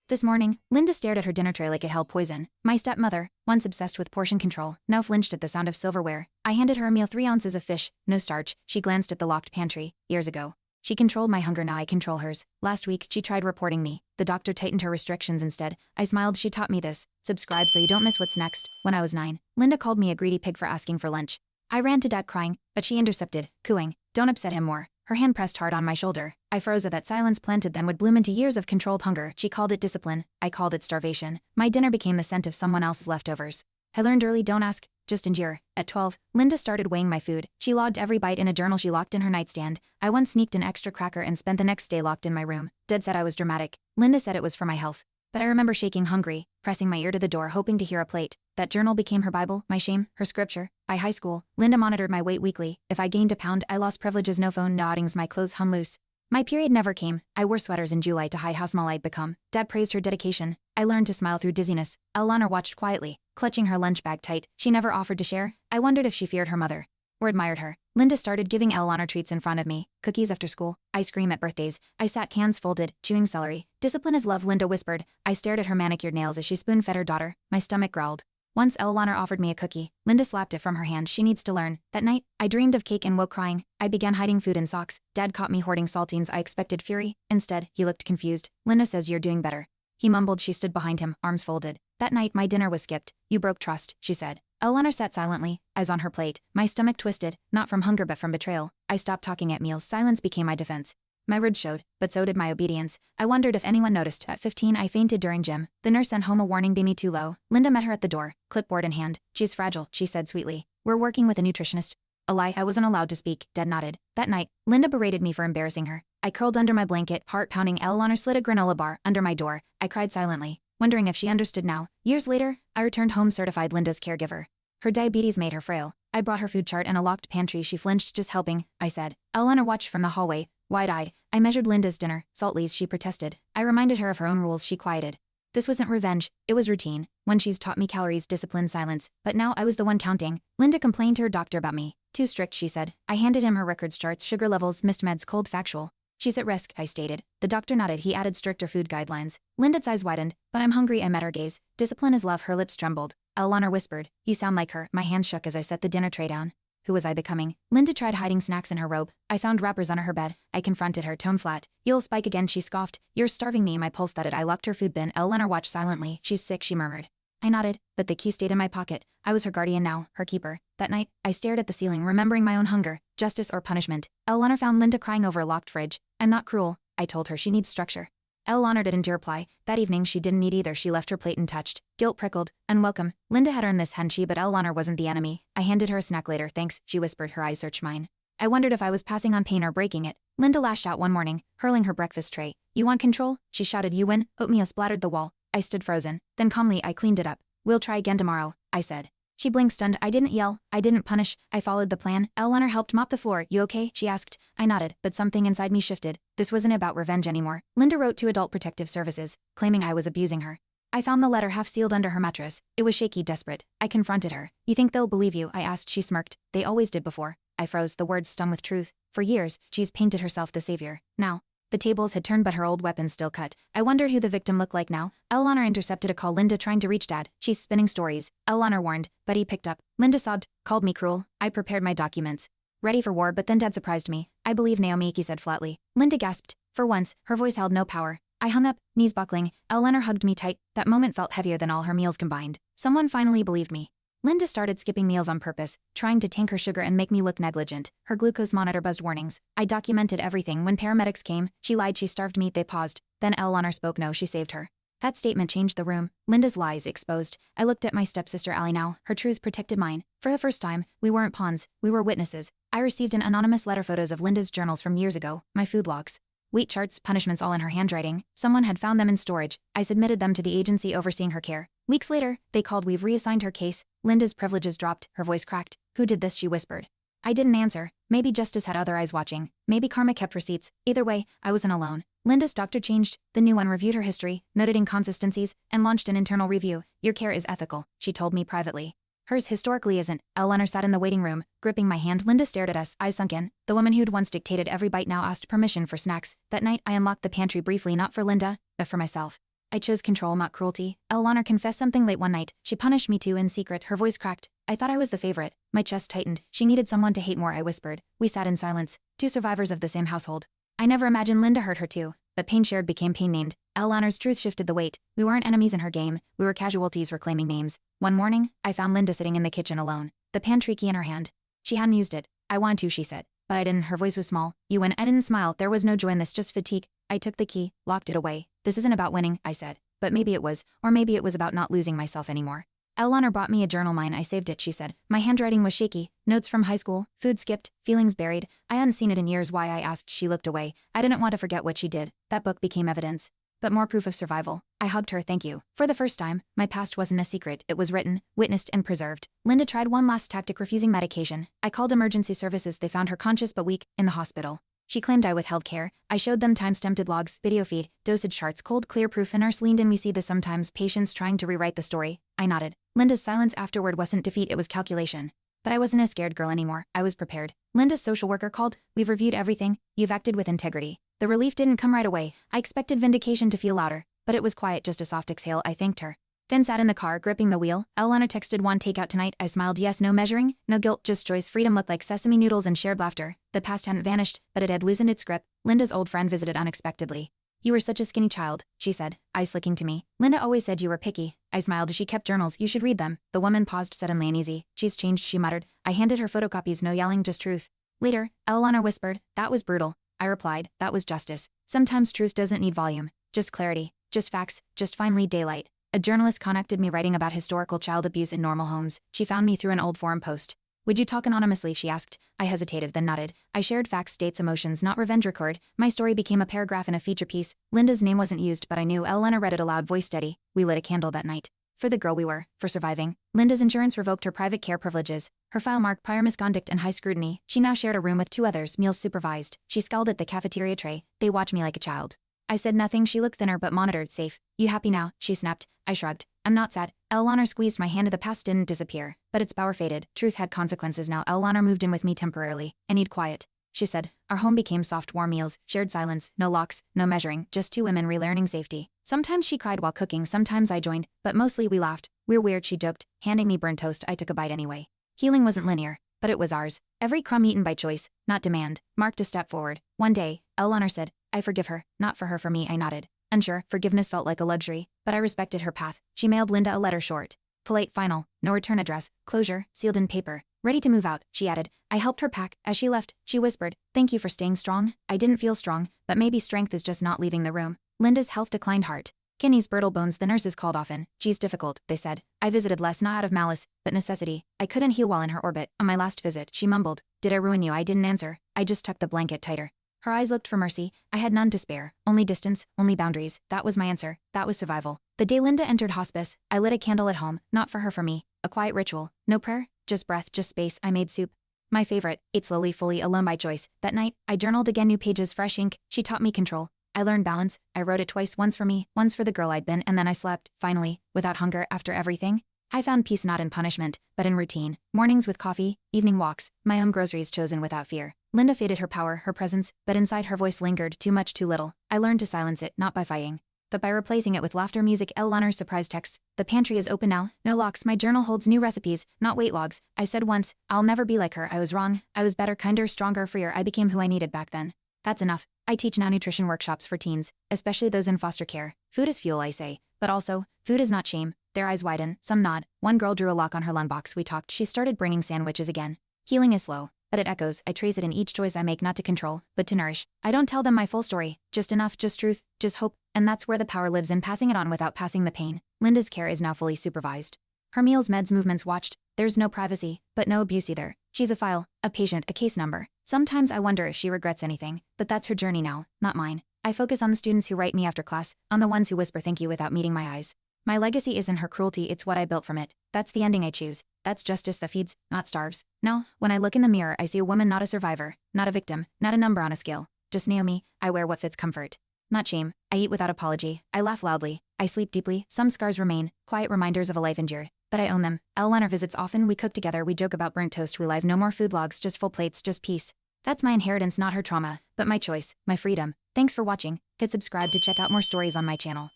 This morning, Linda stared at her dinner tray like it held poison. My stepmother, once obsessed with portion control, now flinched at the sound of silverware. I handed her a meal, 3 ounces of fish, no starch. She glanced at the locked pantry. Years ago, she controlled my hunger, now I control hers. Last week, she tried reporting me. The doctor tightened her restrictions instead. I smiled. She taught me this. Subscribe so you don't miss what's next. When I was 9, Linda called me a greedy pig for asking for lunch. I ran to Dad crying, but she intercepted, cooing, "Don't upset him more." Her hand pressed hard on my shoulder. I froze. That silence planted then would bloom into years of controlled hunger. She called it discipline. I called it starvation. My dinner became the scent of someone else's leftovers. I learned early, don't ask, just endure. At 12, Linda started weighing my food. She logged every bite in a journal she locked in her nightstand. I once sneaked an extra cracker and spent the next day locked in my room. Dad said I was dramatic. Linda said it was for my health. But I remember shaking hungry, pressing my ear to the door hoping to hear a plate. That journal became her Bible, my shame, her scripture. By high school, Linda monitored my weight weekly. If I gained a pound, I lost privileges, no phone, no outings, my clothes hung loose. My period never came. I wore sweaters in July to hide how small I'd become. Dad praised her dedication. I learned to smile through dizziness. Eleanor watched quietly, clutching her lunch bag tight. She never offered to share. I wondered if she feared her mother or admired her. Linda started giving Eleanor treats in front of me. Cookies after school, ice cream at birthdays. I sat hands folded, chewing celery. Discipline is love, Linda whispered. I stared at her manicured nails as she spoon-fed her daughter. My stomach growled. Once Eleanor offered me a cookie. Linda slapped it from her hand. She needs to learn. That night, I dreamed of cake and woke crying. I began hiding food in socks. Dad caught me hoarding saltines. I expected fury. Instead, he looked confused. Linda says you're doing better. He mumbled. She stood behind him, arms folded. That night, my dinner was skipped. You broke trust, she said. Eleanor sat silently, eyes on her plate. My stomach twisted, not from hunger but from betrayal. I stopped talking at meals. Silence became my defense. My ribs showed, but so did my obedience. I wondered if anyone noticed. At 15, I fainted during gym. The nurse sent home a warning, "BMI too low." Linda met her at the door, clipboard in hand. "She's fragile," she said sweetly. "We're working with a nutritionist." A lie. I wasn't allowed to speak. Dad nodded. That night, Linda berated me for embarrassing her. I curled under my blanket, heart pounding. Eleanor slid a granola bar under my door. I cried silently, wondering if she understood now. Years later, I returned home certified Linda's caregiver. Her diabetes made her frail. I brought her food chart and a locked pantry. She flinched. "Just helping," I said. Eleanor watched from the hallway, wide-eyed. I measured Linda's dinner. "Saltleys," she protested. I reminded her of her own rules. She quieted. This wasn't revenge. It was routine. When she's taught me calories, discipline, silence. But now I was the one counting. Linda complained to her doctor about me. "Too strict," she said. I handed him her records, charts, sugar levels, missed meds, cold factual. "She's at risk," I stated. The doctor nodded. He added stricter food guidelines. Linda's eyes widened. "But I'm hungry." I met her gaze. "Discipline is love." Her lips trembled. Eleanor whispered, "You sound like her." My hands shook as I set the dinner tray down. Who was I becoming? Linda tried hiding snacks in her robe. I found wrappers under her bed. I confronted her, tone flat. "You'll spike again," she scoffed. "You're starving me." My pulse thudded. I locked her food bin. Eleanor watched silently. "She's sick," she murmured. I nodded, but the key stayed in my pocket. I was her guardian now, her keeper. That night, I stared at the ceiling, remembering my own hunger, justice or punishment. Eleanor found Linda crying over a locked fridge. "I'm not cruel," I told her. "She needs structure." Eleanor didn't reply. That evening, she didn't eat either. She left her plate untouched. Guilt prickled. Unwelcome. Linda had earned this, hadn't she? But Eleanor wasn't the enemy. I handed her a snack later. "Thanks," she whispered. Her eyes searched mine. I wondered if I was passing on pain or breaking it. Linda lashed out one morning, hurling her breakfast tray. "You want control?" she shouted. "You win." Oatmeal splattered the wall. I stood frozen. Then calmly, I cleaned it up. "We'll try again tomorrow," I said. She blinked, stunned. I didn't yell. I didn't punish. I followed the plan. Eleanor helped mop the floor. "You okay?" she asked. I nodded, but something inside me shifted. This wasn't about revenge anymore. Linda wrote to Adult Protective Services, claiming I was abusing her. I found the letter half sealed under her mattress. It was shaky, desperate. I confronted her. "You think they'll believe you?" I asked. She smirked. "They always did before." I froze. The words stung with truth. For years, she's painted herself the savior. Now, the tables had turned, but her old weapons still cut. I wondered who the victim looked like now. Eleanor intercepted a call. "Linda trying to reach Dad. She's spinning stories." Eleanor warned, but he picked up. Linda sobbed, called me cruel. I prepared my documents, ready for war, but then Dad surprised me. "I believe Naomi," he said flatly. Linda gasped. For once, her voice held no power. I hung up, knees buckling. Eleanor hugged me tight. That moment felt heavier than all her meals combined. Someone finally believed me. Linda started skipping meals on purpose, trying to tank her sugar and make me look negligent. Her glucose monitor buzzed warnings. I documented everything. When paramedics came, she lied she starved me. They paused. Then Eleanor spoke. "No, she saved her." That statement changed the room. Linda's lies exposed. I looked at my stepsister Allie now. Her truth protected mine. For the first time, we weren't pawns. We were witnesses. I received an anonymous letter, photos of Linda's journals from years ago, my food logs. Weight charts, punishments, all in her handwriting. Someone had found them in storage. I submitted them to the agency overseeing her care. Weeks later, they called. "We've reassigned her case." Linda's privileges dropped. Her voice cracked. "Who did this?" she whispered. I didn't answer. Maybe justice had other eyes watching. Maybe karma kept receipts. Either way, I wasn't alone. Linda's doctor changed. The new one reviewed her history, noted inconsistencies, and launched an internal review. "Your care is ethical," she told me privately. "Hers historically isn't." Eleanor sat in the waiting room, gripping my hand. Linda stared at us, eyes sunken. The woman who'd once dictated every bite now asked permission for snacks. That night, I unlocked the pantry briefly, not for Linda, but for myself. I chose control, not cruelty. Eleanor confessed something late one night. She punished me too in secret. Her voice cracked. I thought I was the favorite. My chest tightened. She needed someone to hate more, I whispered. We sat in silence, two survivors of the same household. I never imagined Linda hurt her too, but pain shared became pain named. Eleanor's truth shifted the weight. We weren't enemies in her game. We were casualties reclaiming names. One morning, I found Linda sitting in the kitchen alone, the pantry key in her hand. She hadn't used it. I wanted to, she said. But I didn't. Her voice was small. You win. I didn't smile. There was no joy in this, just fatigue. I took the key, locked it away. This isn't about winning, I said. But maybe it was, or maybe it was about not losing myself anymore. Eleanor bought me a journal. Mine, I saved it, she said. My handwriting was shaky. Notes from high school, food skipped, feelings buried. I hadn't seen it in years. Why, I asked. She looked away. I didn't want to forget what she did. That book became evidence. But more proof of survival. I hugged her. Thank you. For the first time, my past wasn't a secret. It was written, witnessed, and preserved. Linda tried one last tactic, refusing medication. I called emergency services. They found her conscious but weak, in the hospital. She claimed I withheld care. I showed them time-stamped logs, video feed, dosage charts, cold, clear proof. A nurse leaned in. We see this sometimes, patients trying to rewrite the story. I nodded. Linda's silence afterward wasn't defeat, it was calculation. But I wasn't a scared girl anymore. I was prepared. Linda's social worker called. We've reviewed everything. You've acted with integrity. The relief didn't come right away. I expected vindication to feel louder, but it was quiet, just a soft exhale. I thanked her. Then sat in the car, gripping the wheel. Eleanor texted, "Want takeout tonight?" I smiled. Yes, no measuring, no guilt, just choice. Freedom looked like sesame noodles and shared laughter. The past hadn't vanished, but it had loosened its grip. Linda's old friend visited unexpectedly. You were such a skinny child, she said, eyes flicking to me. Linda always said you were picky. I smiled. She kept journals. You should read them. The woman paused, suddenly uneasy. She's changed, she muttered. I handed her photocopies. No yelling, just truth. Later, Eleanor whispered, that was brutal. I replied, that was justice. Sometimes truth doesn't need volume. Just clarity. Just facts. Just finally daylight. A journalist contacted me writing about historical child abuse in normal homes. She found me through an old forum post. Would you talk anonymously, she asked. I hesitated, then nodded. I shared facts, dates, emotions, not revenge record. My story became a paragraph in a feature piece. Linda's name wasn't used, but I knew. Eleanor read it aloud, voice steady. We lit a candle that night. For the girl we were, for surviving. Linda's insurance revoked her private care privileges. Her file marked prior misconduct and high scrutiny. She now shared a room with two others, meals supervised. She scowled at the cafeteria tray. They watched me like a child. I said nothing. She looked thinner but monitored. Safe. You happy now? She snapped. I shrugged. I'm not sad. Eleanor squeezed my hand. The past didn't disappear, but its power faded. Truth had consequences now. Eleanor moved in with me temporarily. I need quiet, she said. Our home became soft, warm meals, shared silence, no locks, no measuring, just two women relearning safety. Sometimes she cried while cooking, sometimes I joined, but mostly we laughed. We're weird, she joked, handing me burnt toast. I took a bite anyway. Healing wasn't linear, but it was ours. Every crumb eaten by choice, not demand, marked a step forward. One day, Eleanor said, I forgive her, not for her, for me. I nodded. Unsure, forgiveness felt like a luxury, but I respected her path. She mailed Linda a letter, short, polite, final, no return address, closure, sealed in paper. Ready to move out, she added. I helped her pack. As she left, she whispered, thank you for staying strong. I didn't feel strong, but maybe strength is just not leaving the room. Linda's health declined. Heart. Kidneys, brittle bones. The nurses called often. She's difficult, they said. I visited less, not out of malice, but necessity. I couldn't heal while in her orbit. On my last visit, she mumbled, did I ruin you? I didn't answer. I just tucked the blanket tighter. Her eyes looked for mercy. I had none to spare. Only distance, only boundaries. That was my answer. That was survival. The day Linda entered hospice, I lit a candle at home, not for her, for me. A quiet ritual. No prayer, just breath, just space. I made soup. My favorite, ate slowly, fully, alone by choice. That night, I journaled again, new pages, fresh ink. She taught me control. I learned balance. I wrote it twice, once for me, once for the girl I'd been, and then I slept, finally, without hunger. After everything, I found peace not in punishment, but in routine. Mornings with coffee, evening walks, my own groceries chosen without fear. Linda faded, her power, her presence, but inside her voice lingered, too much, too little. I learned to silence it, not by fighting, but by replacing it with laughter, music. Eleanor's surprise texts. The pantry is open now. No locks. My journal holds new recipes, not weight logs. I said once, I'll never be like her. I was wrong. I was better, kinder, stronger, freer. I became who I needed back then. That's enough. I teach now nutrition workshops for teens, especially those in foster care. Food is fuel, I say, but also, food is not shame. Their eyes widen, some nod. One girl drew a lock on her lunchbox. We talked. She started bringing sandwiches again. Healing is slow, but it echoes. I trace it in each choice I make, not to control, but to nourish. I don't tell them my full story, just enough, just truth, just hope, and that's where the power lives, in passing it on without passing the pain. Linda's care is now fully supervised. Her meals, meds, movements watched. There's no privacy, but no abuse either. She's a file, a patient, a case number. Sometimes I wonder if she regrets anything, but that's her journey now, not mine. I focus on the students who write me after class, on the ones who whisper thank you without meeting my eyes. My legacy isn't her cruelty, it's what I built from it. That's the ending I choose. That's justice that feeds, not starves. No, when I look in the mirror, I see a woman, not a survivor, not a victim, not a number on a scale. Just Naomi. I wear what fits, comfort, not shame. I eat without apology. I laugh loudly. I sleep deeply. Some scars remain, quiet reminders of a life endured, but I own them. Eleanor visits often. We cook together. We joke about burnt toast. We live. No more food logs, just full plates, just peace. That's my inheritance, not her trauma, but my choice, my freedom. Thanks for watching. Hit subscribe to check out more stories on my channel.